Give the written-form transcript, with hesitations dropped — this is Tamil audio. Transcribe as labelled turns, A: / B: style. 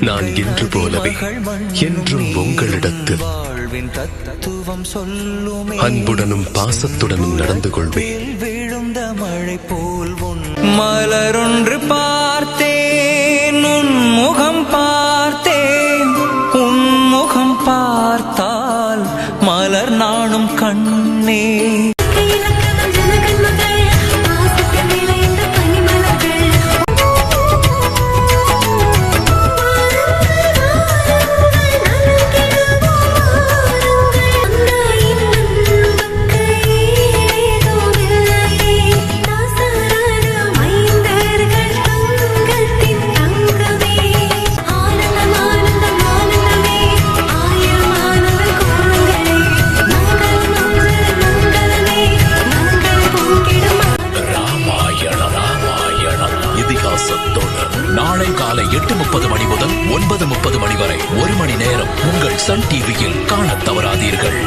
A: நான் இன்று போலவே என்றும் உங்களிடத்தில் அன்புடனும் பாசத்துடனும் நடந்து கொள்வேன்.
B: விழுந்த மழை போல் மலரொன்று பார்த்தேன், உன் முகம் பார்த்தேன். உன் முகம் பார்த்தால் மலர் நானும் கண்ணே.
C: நாளை காலை 8:30 மணி முதல் 9:30 மணி வரை 1 மணி நேரம் உங்கள் சன் டிவியில் காணத் தவறாதீர்கள்.